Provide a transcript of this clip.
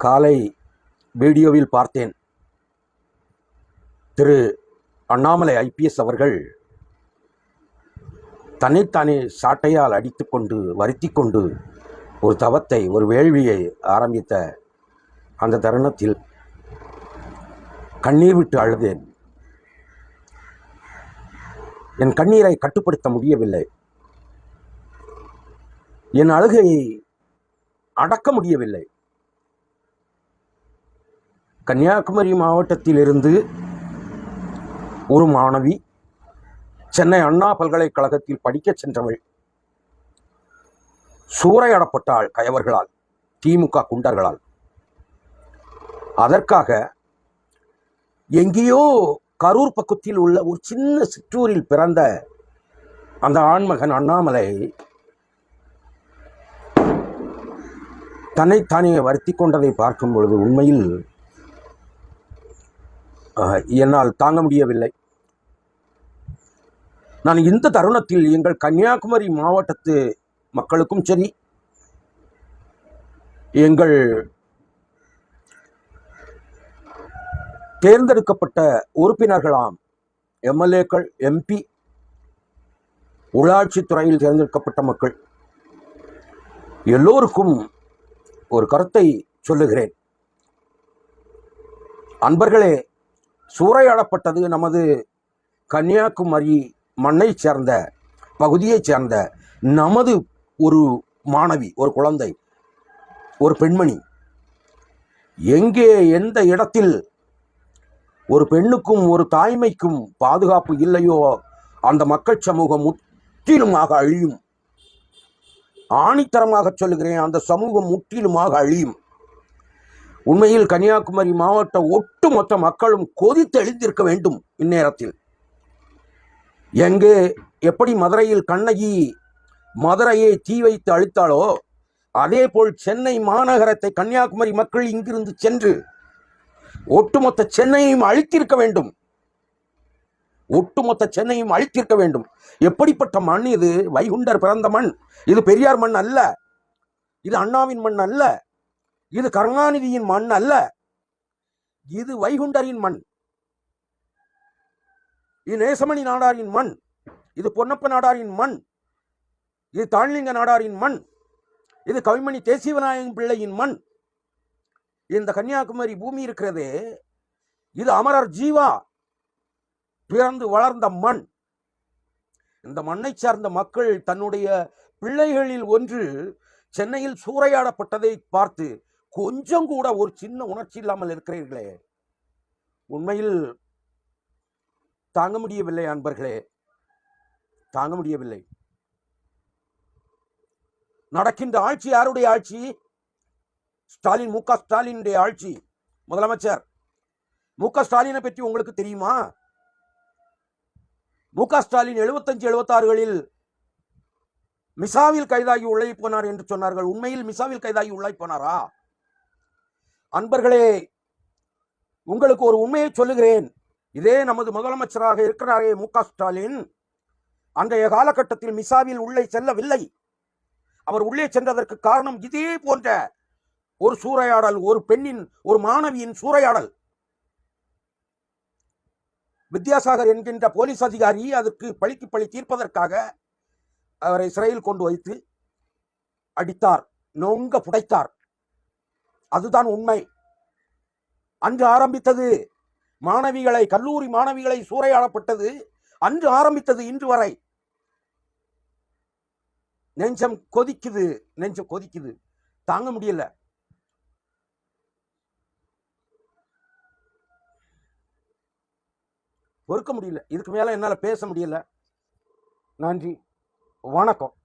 காலை வீடியோவில் பார்த்தேன். திரு அண்ணாமலை ஐபிஎஸ் அவர்கள் தன்னைத்தானே சாட்டையால் அடித்துக்கொண்டு வருத்தி கொண்டு ஒரு தவத்தை, ஒரு வேள்வியை ஆரம்பித்த அந்த தருணத்தில் கண்ணீர் விட்டு அழுதேன். என் கண்ணீரை கட்டுப்படுத்த முடியவில்லை. என் அழுகையை அடக்க முடியவில்லை. கன்னியாகுமரி மாவட்டத்திலிருந்து ஒரு மாணவி சென்னை அண்ணா பல்கலைக்கழகத்தில் படிக்கச் சென்றவள் சூறையாடப்பட்டாள் கயவர்களால், திமுக குண்டர்களால். அதற்காக எங்கேயோ கரூர் பக்கத்தில் உள்ள ஒரு சின்ன சிற்றூரில் பிறந்த அந்த ஆண்மகன் அண்ணாமலை தன்னைத்தானே வருத்தி கொண்டதை பார்க்கும் பொழுது உண்மையில் என்னால் தாங்க முடியவில்லை. நான் இந்த தருணத்தில் எங்கள் கன்னியாகுமரி மாவட்டத்து மக்களுக்கும் சரி, எங்கள் தேர்ந்தெடுக்கப்பட்ட உறுப்பினர்களாம், எம்எல்ஏக்கள், எம்பி, உள்ளாட்சித்துறையில் தேர்ந்தெடுக்கப்பட்ட மக்கள் எல்லோருக்கும் ஒரு கருத்தை சொல்லுகிறேன். அன்பர்களே, சூறையாடப்பட்டது நமது கன்னியாகுமரி மண்ணை சேர்ந்த, பகுதியைச் சேர்ந்த நமது ஒரு மாணவி, ஒரு குழந்தை, ஒரு பெண்மணி. எங்கே, எந்த இடத்தில் ஒரு பெண்ணுக்கும் ஒரு தாய்மைக்கும் பாதுகாப்பு இல்லையோ அந்த மக்கள் சமூகம் முற்றிலுமாக அழியும். ஆணித்தரமாக சொல்லுகிறேன், அந்த சமூகம் முற்றிலுமாக அழியும். உண்மையில் கன்னியாகுமரி மாவட்ட ஒட்டுமொத்த மக்களும் கொதித்து எழுந்திருக்க வேண்டும். இந்நேரத்தில் எங்கே எப்படி மதுரையில் கண்ணகி மதுரையை தீ வைத்து அழித்தாலோ அதே போல் சென்னை மாநகரத்தை கன்னியாகுமரி மக்கள் இங்கிருந்து சென்று ஒட்டுமொத்த சென்னையும் அழித்திருக்க வேண்டும். ஒட்டுமொத்த சென்னையும் அழித்திருக்க வேண்டும். எப்படிப்பட்ட மண் இது? வைகுண்டர் பிறந்த மண் இது. பெரியார் மண் அல்ல, இது அண்ணாவின் மண் அல்ல, இது கருணாநிதியின் மண் அல்ல, இது வைகுண்டரின் மண், இது நேசமணி நாடாரின் மண், இது பொன்னப்ப நாடாரின் மண், இது தாழ்லிங்க நாடாரின் மண், இது கவிமணி தேசிவநாயகம் பிள்ளையின் மண். இந்த கன்னியாகுமரி பூமி இருக்கிறதே, இது அமரர் ஜீவா பிறந்து வளர்ந்த மண். இந்த மண்ணை சார்ந்த மக்கள் தன்னுடைய பிள்ளைகளில் ஒன்று சென்னையில் சூறையாடப்பட்டதை பார்த்து கொஞ்சம் கூட ஒரு சின்ன உணர்ச்சி இல்லாமல் இருக்கிறீர்களே, உண்மையில் தாங்க முடியவில்லை அன்பர்களே, தாங்க முடியவில்லை. நடக்கின்ற ஆட்சி யாருடைய ஆட்சி? ஸ்டாலின், மு க ஸ்டாலினுடைய ஆட்சி. முதலமைச்சர் மு க ஸ்டாலினை பற்றி உங்களுக்கு தெரியுமா? மு க ஸ்டாலின் 75, 76களில் மிசாவில் கைதாகி உள்ளே போனார் என்று சொன்னார்கள். உண்மையில் மிசாவில் கைதாகி உள்ளே போனாரா? அன்பர்களே, உங்களுக்கு ஒரு உண்மையை சொல்லுகிறேன். இதே நமது முதலமைச்சராக இருக்கிறாரே மு க ஸ்டாலின், அன்றைய காலகட்டத்தில் மிசாவில் உள்ளே செல்லவில்லை. அவர் உள்ளே சென்றதற்கு காரணம் இதே போன்ற ஒரு சூறையாடல், ஒரு பெண்ணின், ஒரு மாணவியின் சூறையாடல். வித்யாசாகர் என்கின்ற போலீஸ் அதிகாரி அதற்கு பழிக்கு பழி தீர்ப்பதற்காக அவரை சிறையில் கொண்டு வைத்து அடித்தார், நொங்க புடைத்தார். அதுதான் உண்மை. அன்று ஆரம்பித்தது மாணவிகளை, கல்லூரி மாணவிகளை சூறையாடப்பட்டது அன்று ஆரம்பித்தது. இன்று வரை நெஞ்சம் கொதிக்குது, நெஞ்சம் கொதிக்குது, தாங்க முடியல. பொறுக்க முடியல. இதுக்கு மேல என்னால பேச முடியல. நன்றி, வணக்கம்.